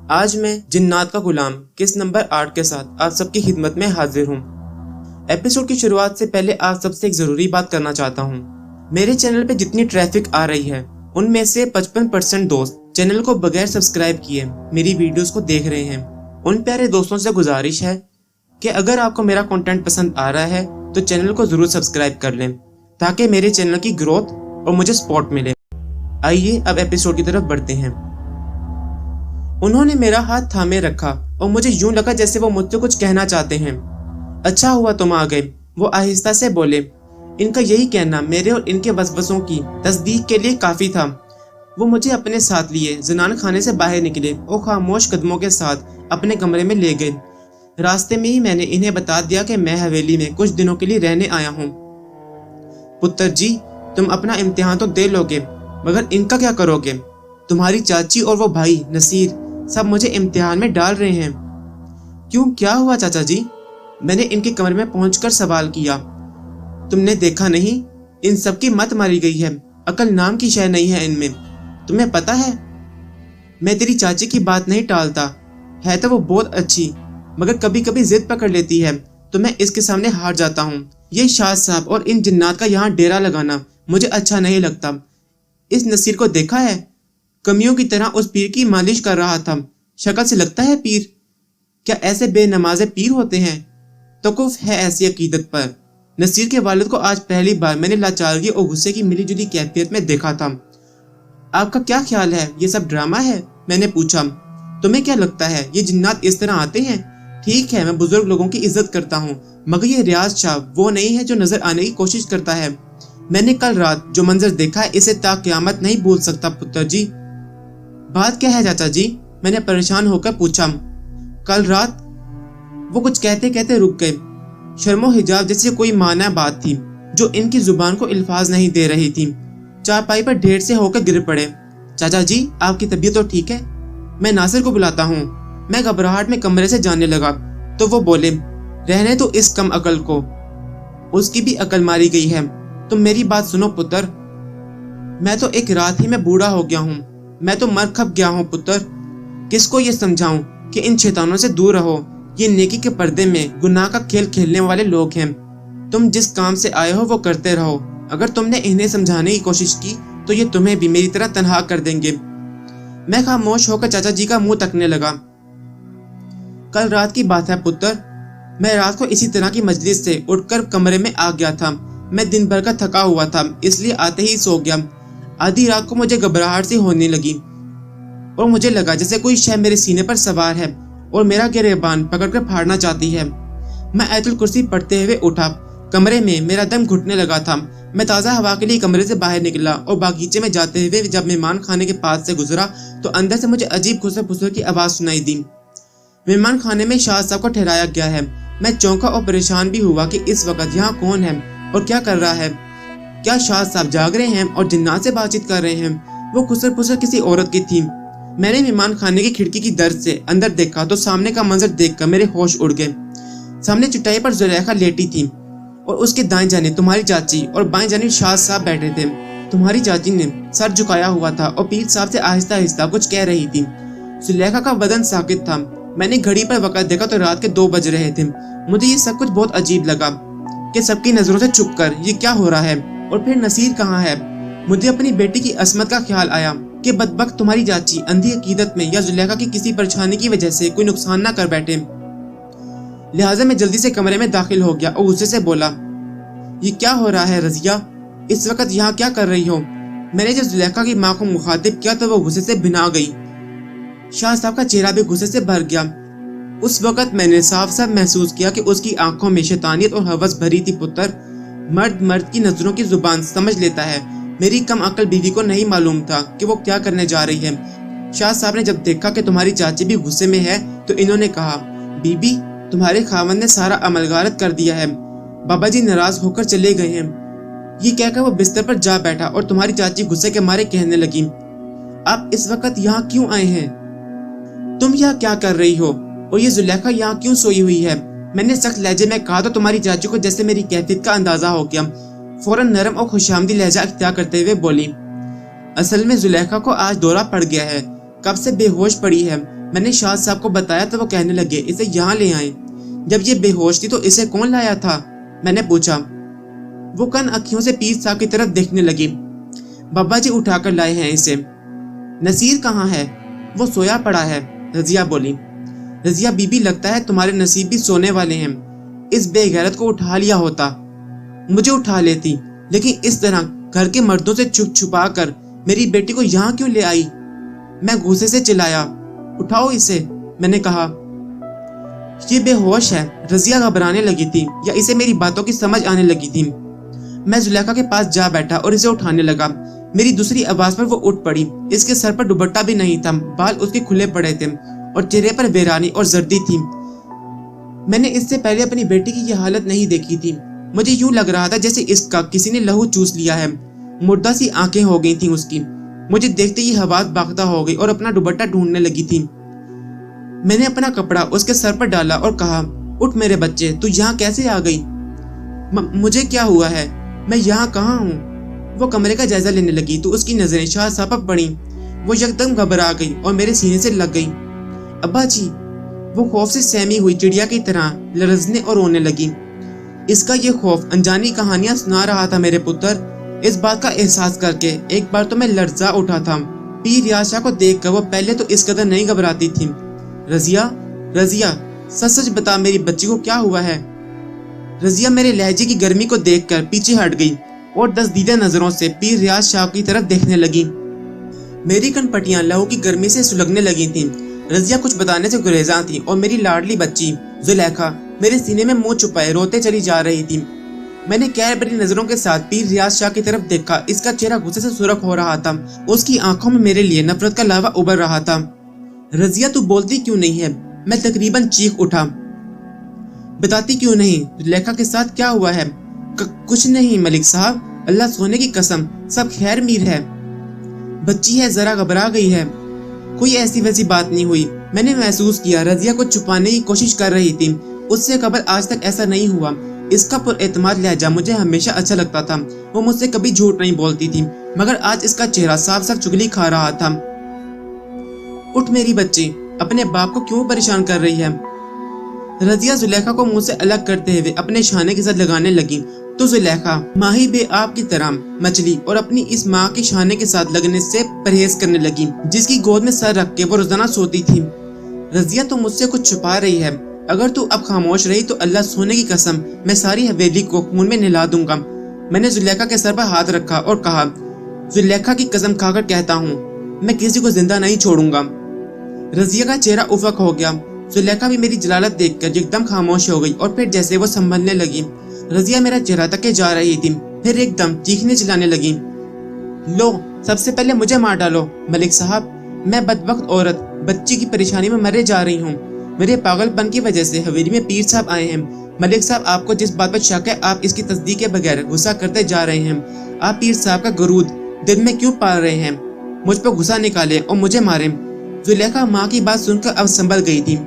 آج میں جنات کا غلام قسط نمبر 8 کے ساتھ آپ سب کی خدمت میں حاضر ہوں۔ ایپیسوڈ کی شروعات سے پہلے آپ سب سے ایک ضروری بات کرنا چاہتا ہوں۔ میرے چینل پہ جتنی ٹریفک آ رہی ہے ان میں سے 55% دوست چینل کو بغیر سبسکرائب کیے میری ویڈیوز کو دیکھ رہے ہیں۔ ان پیارے دوستوں سے گزارش ہے کہ اگر آپ کو میرا کنٹینٹ پسند آ رہا ہے تو چینل کو ضرور سبسکرائب کر لیں تاکہ میرے چینل کی گروتھ اور مجھے سپورٹ ملے۔ آئیے اب ایپیسوڈ کی طرف بڑھتے ہیں۔ انہوں نے میرا ہاتھ تھامے رکھا اور مجھے یوں لگا جیسے وہ مجھ سے کچھ کہنا چاہتے ہیں۔ اچھا ہوا تم آ گئے، وہ آہستہ سے بولے۔ ان کا یہی کہنا میرے اور ان کے وسوسوں کی تصدیق کے لیے کافی تھا۔ وہ مجھے اپنے ساتھ لیے زنان خانے سے باہر نکلے اور خاموش قدموں کے ساتھ اپنے کمرے میں لے گئے۔ راستے میں ہی میں نے انہیں بتا دیا کہ میں حویلی میں کچھ دنوں کے لیے رہنے آیا ہوں۔ پتر جی، تم اپنا امتحان تو دے لو گے مگر ان کا کیا کرو گے؟ تمہاری چاچی اور وہ بھائی نصیر سب مجھے امتحان میں ڈال رہے ہیں۔ کیوں، کیا ہوا چاچا جی؟ میں نے ان کے کمرے میں پہنچ کر سوال کیا۔ تم نے دیکھا نہیں؟ ان سب کی مت ماری گئی ہے، عقل نام کی شے نہیں ہے ان میں۔ تمہیں پتا ہے میں تیری چاچی کی بات نہیں ٹالتا، ہے تو وہ بہت اچھی مگر کبھی کبھی ضد پکڑ لیتی ہے تو میں اس کے سامنے ہار جاتا ہوں۔ یہ شاہ صاحب اور ان جنات کا یہاں ڈیرا لگانا مجھے اچھا نہیں لگتا۔ اس نصیر کو دیکھا ہے؟ کمیوں کی طرح اس پیر کی مالش کر رہا تھا۔ شکل سے لگتا ہے پیر؟ کیا ایسے بے نماز پیر ہوتے ہیں؟ توقف ہے ایسی عقیدت پر۔ نصیر کے والد کو آج پہلی بار میں نے لاچارگی اور غصے کی ملی جلی کیفیت میں دیکھا تھا۔ آپ کا کیا خیال ہے، یہ سب ڈرامہ ہے؟ میں نے پوچھا۔ تمہیں کیا لگتا ہے یہ جنات اس طرح آتے ہیں؟ ٹھیک ہے میں بزرگ لوگوں کی عزت کرتا ہوں مگر یہ ریاض شاہ وہ نہیں ہے جو نظر آنے کی کوشش کرتا ہے۔ میں نے کل رات جو منظر دیکھا ہے اسے تا قیامت نہیں بھول سکتا پتر جی۔ بات کیا ہے چاچا جی؟ میں نے پریشان ہو کر پوچھا۔ کل رات، وہ کچھ کہتے کہتے رک گئے۔ شرم و حجاب جیسے کوئی معنی بات تھی جو ان کی زبان کو الفاظ نہیں دے رہی تھی۔ چارپائی پر ڈھیر سے ہو کر گر پڑے۔ چاچا جی، آپ کی طبیعت تو ٹھیک ہے؟ میں ناصر کو بلاتا ہوں۔ میں گھبراہٹ میں کمرے سے جانے لگا تو وہ بولے، رہنے تو اس کم عقل کو، اس کی بھی عقل ماری گئی ہے۔ تم میری بات سنو پتر، میں تو ایک رات ہی میں بوڑھا ہو گیا ہوں، میں تو مر کھپ گیا ہوں پتر۔ کس کو یہ سمجھاؤں کہ ان شیطانوں سے دور رہو، یہ نیکی کے پردے میں گناہ کا کھیل کھیلنے والے لوگ ہیں۔ تم جس کام سے آئے ہو وہ کرتے رہو، اگر تم نے انہیں سمجھانے کی کوشش کی تو یہ تمہیں بھی میری طرح تنہا کر دیں گے۔ میں خاموش ہو کر چاچا جی کا منہ تکنے لگا۔ کل رات کی بات ہے پتر، میں رات کو اسی طرح کی مجلس سے اٹھ کر کمرے میں آ گیا تھا۔ میں دن بھر کا تھکا ہوا تھا اس لیے آتے ہی سو گیا۔ آدھی رات کو مجھے گھبراہٹ سی ہونے لگی اور مجھے لگا جیسے کوئی شے میرے سینے پر سوار ہے اور میرا گریبان پکڑ کر پھاڑنا چاہتی ہے۔ میں آیت الکرسی پڑھتے ہوئے اٹھا۔ کمرے میں میرا دم گھٹنے لگا تھا۔ میں تازہ ہوا کے لیے کمرے سے باہر نکلا اور باغیچے میں جاتے ہوئے جب مہمان خانے کے پاس سے گزرا تو اندر سے مجھے عجیب خسر پھسر کی آواز سنائی دی۔ مہمان خانے میں شاہ صاحب کو ٹھہرایا گیا ہے۔ میں چونکا اور پریشان بھی ہوا کہ اس وقت یہاں کون ہے اور کیا کر رہا ہے۔ کیا شاہ صاحب جاگ رہے ہیں اور جنات سے بات چیت کر رہے ہیں؟ وہ خسر پھسر کسی عورت کی تھی۔ میں نے مہمان خانے کی کھڑکی کی درز سے اندر دیکھا تو سامنے کا منظر دیکھ کر میرے ہوش اڑ گئے۔ سامنے چٹائی پر زلیخا لیٹی تھی اور اس کے دائیں جانب تمہاری چاچی اور بائیں جانب شاہ صاحب بیٹھے تھے۔ تمہاری چاچی نے سر جھکایا ہوا تھا اور پیر صاحب سے آہستہ آہستہ کچھ کہہ رہی تھی۔ زلیخا کا بدن ساکت تھا۔ میں نے گھڑی پر وقت دیکھا تو رات کے 2 بج رہے تھے۔ مجھے یہ سب کچھ بہت عجیب لگا کہ سب کی نظروں سے چھپ کر یہ کیا ہو رہا ہے اور پھر نصیر کہاں ہے؟ مجھے اپنی بیٹی کی عصمت کا خیال آیا کہ بدبخت تمہاری چاچی اندھی عقیدت میں یا زلیخا کی کسی پریشانی کی وجہ سے کوئی نقصان نہ کر بیٹھے۔ لہٰذا میں جلدی سے کمرے میں داخل ہو گیا اور غصے سے بولا، یہ کیا ہو رہا ہے رضیہ؟ اس وقت یہاں کیا کر رہی ہو؟ میں نے جب زلیخا کی ماں کو مخاطب کیا تو وہ غصے سے بھنا گئی۔ شاہ صاحب کا چہرہ بھی غصے سے بھر گیا۔ اس وقت میں نے صاف صاف محسوس کیا کہ اس کی آنکھوں میں شیطانیت اور ہوس بھری تھی۔ پتر، مرد کی نظروں کی زبان سمجھ لیتا ہے۔ میری کم عقل بیوی کو نہیں معلوم تھا کہ وہ کیا کرنے جا رہی ہے۔ شاہ صاحب نے جب دیکھا کہ تمہاری چاچی بھی غصے میں ہے تو انہوں نے کہا، بی بی تمہارے خاوند نے سارا عمل غارت کر دیا ہے، بابا جی ناراض ہو کر چلے گئے ہیں۔ یہ کہہ کر وہ بستر پر جا بیٹھا اور تمہاری چاچی غصے کے مارے کہنے لگی، آپ اس وقت یہاں کیوں آئے ہیں؟ تم یہاں کیا کر رہی ہو؟ और ये जुलेखा यहाँ क्यों सोई हुई है? मैंने सख्त लहजे में कहा तो तुम्हारी चाची को जैसे मेरी कैफियत का अंदाजा हो गया। फौरन नरम और खुशामदी लहजा इख्तियार करते हुए बोली, असल में जुलेखा को आज दौरा पड़ गया है, कब से बेहोश पड़ी है। मैंने शाद साहब को बताया तो वो कहने लगे इसे यहाँ ले आए। जब ये बेहोश थी तो इसे कौन लाया था? मैंने पूछा। वो कन अखियों से पीर साहब की तरफ देखने लगी। बाबा जी उठाकर लाए हैं इसे। नसीर कहाँ है? वो सोया पड़ा है, रजिया बोली। रजिया बीबी, लगता है तुम्हारे नसीब भी सोने वाले हैं। इस बेगैरत को उठा लिया होता। मुझे उठा लेती, लेकिन इस तरह घर के मर्दों से छुप छुपा कर मेरी बेटी को यहाँ क्यों ले आई? मैं गुस्से से चिल्लाया, उठाओ इसे, मैंने कहा। ये बेहोश है। रजिया घबराने लगी थी या इसे मेरी बातों की समझ आने लगी थी। मैं जुलेखा के पास जा बैठा और इसे उठाने लगा। मेरी दूसरी आवाज पर वो उठ पड़ी। इसके सर पर दुपट्टा भी नहीं था, बाल उसके खुले पड़े थे और चेहरे पर वीरानी और जर्दी थी। मैंने इससे पहले अपनी बेटी की यह हालत नहीं देखी थी। मुझे यूं लग रहा था जैसे इसका किसी ने लहू चूस लिया है। मुर्दा सी आंखें हो गई थी उसकी। मुझे देखते ही हवास बाख्ता हो गई और अपना दुपट्टा ढूंढने लगी थी। मैंने अपना कपड़ा उसके सर पर डाला और कहा, उठ मेरे बच्चे, तू यहाँ कैसे आ गई? मुझे क्या हुआ है? मैं यहाँ कहाँ हूँ? वो कमरे का जायजा लेने लगी तो उसकी नजरें शाह साहब पर पड़ी। वो यकदम घबरा गई और मेरे सीने से लग गई। अब्बा जी, वो खौफ से सहमी हुई चिड़िया की तरह लरजने और रोने लगी। इसका ये खौफ अनजानी कहानियां सुना रहा था मेरे पुत्र। इस बात का एहसास करके एक बार तो मैं लर्जा उठा था। पीर रियाज शाह को देखकर वो पहले तो इस कदर नहीं घबराती थी। रजिया, रजिया, सच सच बता मेरी बच्ची को क्या हुआ है? रजिया मेरे लहजे की गर्मी को देखकर पीछे हट गई और दसदीदा नजरों से पीर रियाज शाह की तरफ देखने लगी। मेरी कनपटियां लहू की गर्मी से सुलगने लगी थीं। रजिया कुछ बताने से गुरेजा थी और मेरी लाडली बच्ची जुलेखा मेरे सीने में मुंह छुपाए रोते चली जा रही थी। मैंने कहर भरी नजरों के साथ पीर रियाज शाह की तरफ देखा। इसका चेहरा गुस्से से सुर्ख हो रहा था। उसकी आंखों में मेरे लिए नफरत का लावा उभर रहा था। रजिया, तू बोलती क्यों नहीं है? मैं तकरीबन चीख उठा। बताती क्यों नहीं? जुलेखा के साथ क्या हुआ है? कुछ नहीं मलिक साहब, अल्लाह सोने की कसम, सब खैर मीर है। बच्ची है, जरा घबरा गई है। कोई ऐसी वैसी बात नहीं हुई। मैंने महसूस किया रजिया को छुपाने की कोशिश कर रही थी। उससे कबल आज तक ऐसा नहीं हुआ। इसका पुरएतमाद लहजा मुझे हमेशा अच्छा लगता था। वो मुझसे कभी झूठ नहीं बोलती थी, मगर आज इसका चेहरा साफ साफ चुगली खा रहा था। उठ मेरी बच्ची, अपने बाप को क्यों परेशान कर रही है? रजिया जुलेखा को मुंह से अलग करते हुए अपने शाने के साथ लगाने लगी तो जुलेखा माही बे आप की तरह मछली और अपनी इस माँ के शाने के साथ लगने से परहेज करने लगी, जिसकी गोद में सर रख के वो रोजाना सोती थी। रजिया, तो मुझसे कुछ छुपा रही है। अगर तू अब खामोश रही तो अल्लाह सोने की कसम मैं सारी हवेली को खून में नहला दूंगा। मैंने जुलेखा के सर पर हाथ रखा और कहा, जुलेखा की कसम खाकर कहता हूँ, मैं किसी को जिंदा नहीं छोड़ूंगा। रजिया का चेहरा उफक हो गया। जुलेखा भी मेरी जलालत देखकर एकदम खामोश हो गई और फिर जैसे वो संभलने लगी। रजिया मेरा चेहरा तके जा रही थी, फिर एकदम चीखने चिल्लाने लगी, लो, सबसे पहले मुझे मार डालो मलिक साहब। मैं बदबख्त औरत बच्ची की परेशानी में मरे जा रही हूँ। मेरे पागलपन की वजह से हवेली में पीर साहब आए हैं। मलिक साहब, आपको जिस बात पर शक है आप इसकी तस्दीक के बगैर गुस्सा करते जा रहे हैं। आप पीर साहब का गरूद दिल में क्यों पाल रहे हैं? मुझ पर गुस्सा निकाले और मुझे मारे। जुलेखा माँ की बात सुनकर अब संभल गई थी।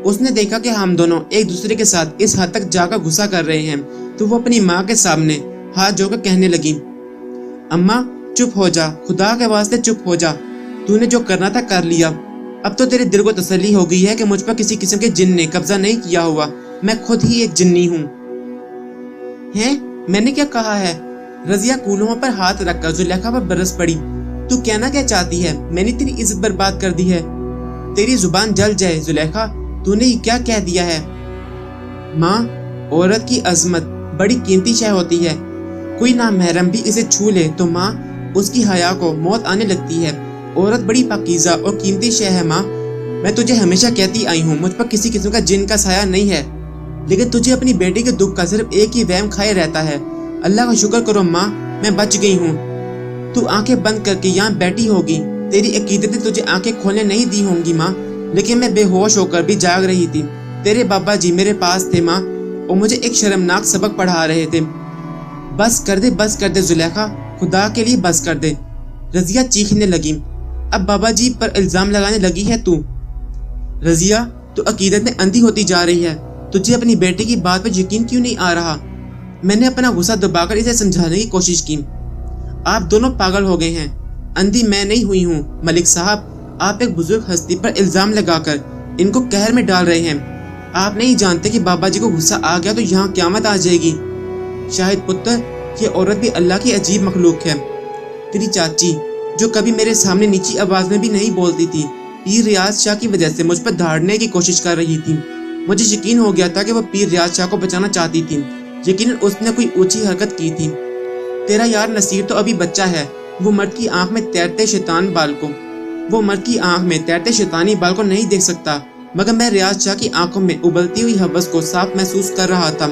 उसने देखा कि हम दोनों एक दूसरे के साथ इस हद तक जाकर गुस्सा कर रहे हैं तो वो अपनी माँ के सामने हाथ जोड़कर कहने लगी, अम्मा चुप हो जा, खुदा के वास्ते चुप हो जा। तूने जो करना था कर लिया। अब तो तेरे दिल को तसल्ली हो गई है कि मुझ पर किसी किस्म के जिन ने कब्जा नहीं किया हुआ। मैं खुद ही एक जिन्नी हूँ। हैं? मैंने क्या कहा है? रजिया कूल्हों पर हाथ रखकर जुलेखा पर बरस पड़ी। तू कहना क्या चाहती है? मैंने तेरी इज्जत बर्बाद कर दी है। तेरी जुबान जल जाए जुलेखा, तूने क्या कह दिया है? माँ, औरत की अजमत बड़ी कीमती शय होती है। कोई नामहरम भी इसे छू ले तो माँ उसकी हया को मौत आने लगती है। औरत बड़ी पाकीज़ा और कीमती शय है माँ। मैं तुझे हमेशा कहती आई हूँ मुझ पर किसी किस्म का जिन का साया नहीं है, लेकिन तुझे अपनी बेटी के दुख का सिर्फ एक ही वहम खाए रहता है। अल्लाह का शुक्र करो माँ, मैं बच गई हूँ। तू आंखें बंद करके यहाँ बैठी होगी। तेरी अकीदत ने तुझे आंखें खोलने नहीं दी होंगी माँ, लेकिन मैं बेहोश होकर भी जाग रही थी। तेरे बाबा जी मेरे पास थे माँ और मुझे एक शर्मनाक सबक पढ़ा रहे थे। बस कर दे जुलेखा, खुदा के लिए बस कर दे। रजिया चीखने लगी। अब बाबा जी पर इल्जाम लगाने लगी है तू। रजिया, तो अकीदत में अंधी होती जा रही है। तुझे अपनी बेटी की बात पर यकीन क्यों नहीं आ रहा? मैंने अपना गुस्सा दबाकर इसे समझाने की कोशिश की। आप दोनों पागल हो गए हैं, अंधी मैं नहीं हुई हूँ। मलिक साहब, आप एक बुजुर्ग हस्ती पर इल्जाम लगाकर इनको कहर में डाल रहे हैं। आप नहीं जानते कि बाबा जी को गुस्सा आ गया तो यहाँ क़यामत आ जाएगी। शाहिद पुत्र, ये औरत भी अल्लाह की अजीब मखलूक है। तेरी चाची, जो कभी मेरे सामने नीची आवाज में भी नहीं बोलती थी, पीर रियाज शाह की वजह से मुझ पर धाड़ने की कोशिश कर रही थी। मुझे यकीन हो गया था कि वो पीर रियाज शाह को बचाना चाहती थी। यकीनन उसने कोई ऊंची हरकत की थी। तेरा यार नसीर तो अभी बच्चा है। वो मर्द की आंख में तैरते शैतानी बाल को नहीं देख सकता, मगर मैं रियाज शाह की आंखों में उबलती हुई हवस को साफ महसूस कर रहा था।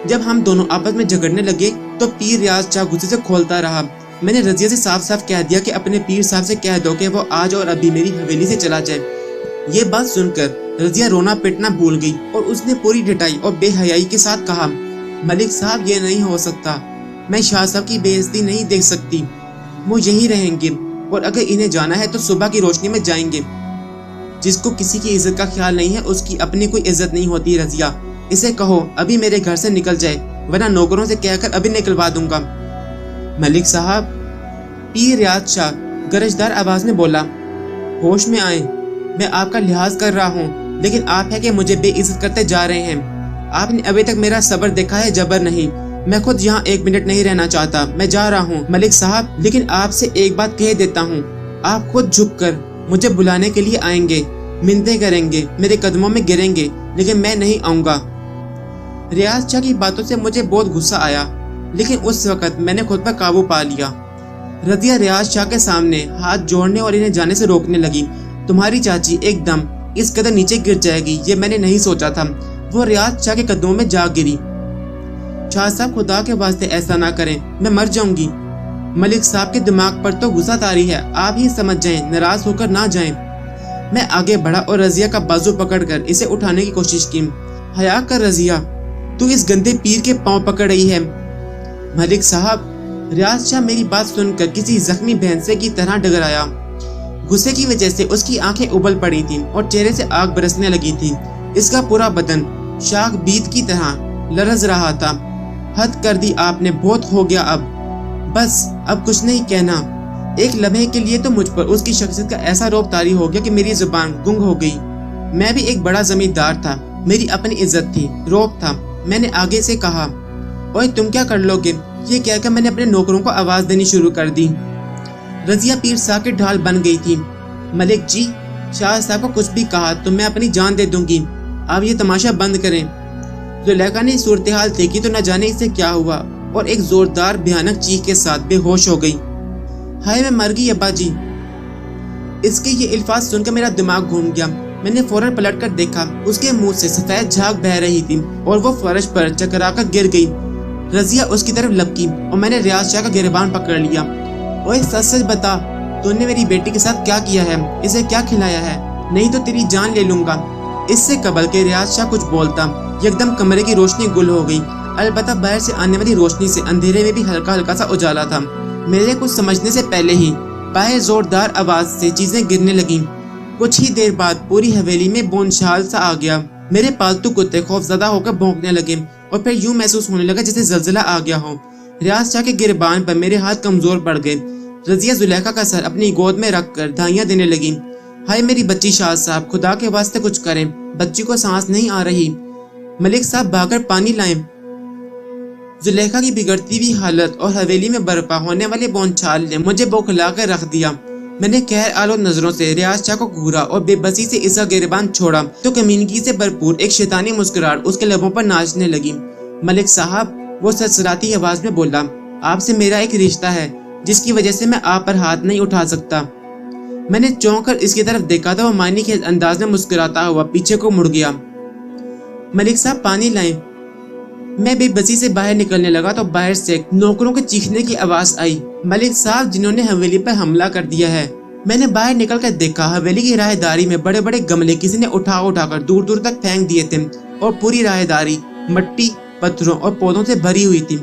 जब हम दोनों आपस में झगड़ने लगे तो पीर रियाज शाह गुस्से से खोलता रहा। मैंने रजिया से साफ साफ कह दिया कि अपने पीर साहब से कह दो कि वो आज और अभी मेरी हवेली से चला जाए। ये बात सुनकर रजिया रोना पिटना भूल गई और उसने पूरी ढिठाई और बेहयाई के साथ कहा, मलिक साहब, ये नहीं हो सकता। मैं शाह साहब की बेइज्जती नहीं देख सकती। वो यहीं रहेंगे और अगर इन्हें जाना है तो सुबह की रोशनी में जाएंगे। जिसको किसी की इज्जत का ख्याल नहीं है उसकी अपनी कोई इज्जत नहीं होती। रजिया, इसे कहो अभी मेरे घर से निकल जाए, वरना नौकरों से कहकर अभी निकलवा दूंगा। मलिक साहब, पीर रियाज शाह गरजदार आवाज में बोला, होश में आए। मैं आपका लिहाज कर रहा हूँ, लेकिन आप है कि मुझे बेइज्जत करते जा रहे हैं। आपने अभी तक मेरा सब्र देखा है, जबर नहीं। मैं खुद यहाँ 1 मिनट नहीं रहना चाहता। मैं जा रहा हूँ मलिक साहब, लेकिन आपसे एक बात कह देता हूँ। आप खुद झुककर मुझे बुलाने के लिए आएंगे, मिन्नतें करेंगे, मेरे कदमों में गिरेंगे, लेकिन मैं नहीं आऊंगा। रियाज शाह की बातों से मुझे बहुत गुस्सा आया, लेकिन उस वक्त मैंने खुद पर काबू पा लिया। रजिया रियाज शाह के सामने हाथ जोड़ने और इन्हें जाने से रोकने लगी। तुम्हारी चाची एकदम इस कदर नीचे गिर जाएगी, ये मैंने नहीं सोचा था। वो रियाज शाह के कदमों में जा गिरी। शाह साहब, खुदा के वास्ते ऐसा ना करें, मैं मर जाऊंगी। मलिक साहब के दिमाग पर तो गुस्सा तारी है, आप ही समझ जाएं, नाराज होकर ना जाएं। मैं आगे बढ़ा और रजिया का बाजू पकड़कर इसे उठाने की कोशिश की। हया कर रजिया, तू इस गंदे पीर के पांव पकड़ रही है। मलिक साहब, रियाज शाह मेरी बात सुनकर किसी जख्मी भैंसे की तरह डगराया। गुस्से की वजह से उसकी आंखें उबल पड़ी थीं और चेहरे से आग बरसने लगी थी। इसका पूरा बदन शाख बीत की तरह लरज रहा था। हद कर दी आपने, बहुत हो गया अब। बस अब कुछ नहीं कहना। एक लम्हे के लिए तो मुझ पर उसकी शख्सियत का ऐसा रौब तारी हो गया कि मेरी जुबान गुंग हो गई। मैं भी एक बड़ा जमींदार था, मेरी अपनी इज्जत थी, रौब था। मैंने आगे से कहा, ओए तुम क्या कर लोगे? ये कहकर मैंने अपने नौकरों को आवाज देनी शुरू कर दी। रजिया पीर साहब की ढाल बन गई थी। मलिक जी, शाह साहब को कुछ भी कहा तो मैं अपनी जान दे दूंगी। आप ये तमाशा बंद करें। जुलेखा ने सूरत हाल देखी तो न जाने इसे क्या हुआ और एक जोरदार भयानक चीख के साथ बेहोश हो गई। हाय मैं मर गई अब्बा जी। इसके ये अल्फाज सुनकर मेरा दिमाग घूम गया। मैंने फौरन पलट कर देखा, उसके मुंह से सफेद झाग बह रही थी और वो फर्श पर चकराकर गिर गई। रजिया उसकी तरफ लपकी और मैंने रियाज शाह का गिरबान पकड़ लिया। ओए सच सच बता, तूने मेरी बेटी के साथ क्या किया है? इसे क्या खिलाया है? नहीं तो तेरी जान ले लूंगा। इससे कबल के रियाज शाह कुछ बोलता, एकदम कमरे की रोशनी गुल हो गई। अलबत्ता बाहर से आने वाली रोशनी से अंधेरे में भी हल्का हल्का सा उजाला था। मेरे कुछ समझने से पहले ही बाहर जोरदार आवाज से चीजें गिरने लगीं। कुछ ही देर बाद पूरी हवेली में बोनशाल सा आ गया। मेरे पालतू कुत्ते खौफजदा होकर भौंकने लगे और फिर यूं महसूस होने लगा जैसे जलजिला आ गया हो। रियाज शाह के गिरबान पर मेरे हाथ कमजोर पड़ गए। रजिया जुलेखा का सर अपनी गोद में रखकर धाइयां देने लगी। हाय मेरी बच्ची, शाह साहब खुदा के वास्ते कुछ करें, बच्ची को सांस नहीं आ रही। मलिक साहब भागकर पानी लाएं। जुलेखा की बिगड़ती हुई हालत और हवेली में बर्पा होने वाले बोनचाल ने मुझे बौखला कर रख दिया। मैंने खैर आलो नजरों से रियाज शाह को घूरा और बेबसी से इसका गिरबान छोड़ा तो कमीनगी से भरपूर एक शैतानी मुस्कुराहट उसके लबों पर नाचने लगी। मलिक साहब, वो ससराती आवाज में बोला, आपसे मेरा एक रिश्ता है जिसकी वजह से मैं आप पर हाथ नहीं उठा सकता। मैंने चौंक कर इसकी तरफ देखा तो वो मायने के अंदाज में मुस्कुराता हुआ पीछे को मुड़ गया। मलिक साहब पानी लाएं। मैं बेबसी से बाहर निकलने लगा तो बाहर से नौकरों के चीखने की आवाज आई। मलिक साहब, जिन्होंने हवेली पर हमला कर दिया है। मैंने बाहर निकल कर देखा, हवेली की राहदारी में बड़े बड़े गमले किसी ने उठा उठाकर दूर दूर तक फेंक दिए थे और पूरी राहदारी मट्टी, पत्थरों और पौधों से भरी हुई थी।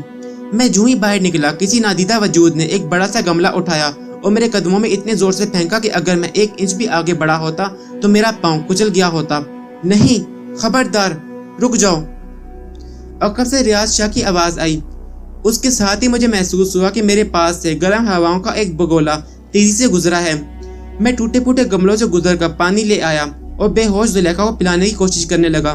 मैं जूं ही बाहर निकला, किसी नादीदा वजूद ने एक बड़ा सा गमला उठाया اور میرے قدموں میں اتنے زور سے پھینکا کہ اگر میں 1 انچ بھی آگے بڑھا ہوتا تو میرا پاؤں کچل گیا ہوتا۔ نہیں، خبردار، رک جاؤ۔ عقب سے ریاض شاہ کی آواز آئی۔ اس کے ساتھ ہی مجھے محسوس ہوا کہ میرے پاس سے گرم ہواؤں کا ایک بگولا تیزی سے گزرا ہے۔ میں ٹوٹے پھوٹے گملوں سے گزر کر پانی لے آیا اور بے ہوش زلیخا کو پلانے کی کوشش کرنے لگا۔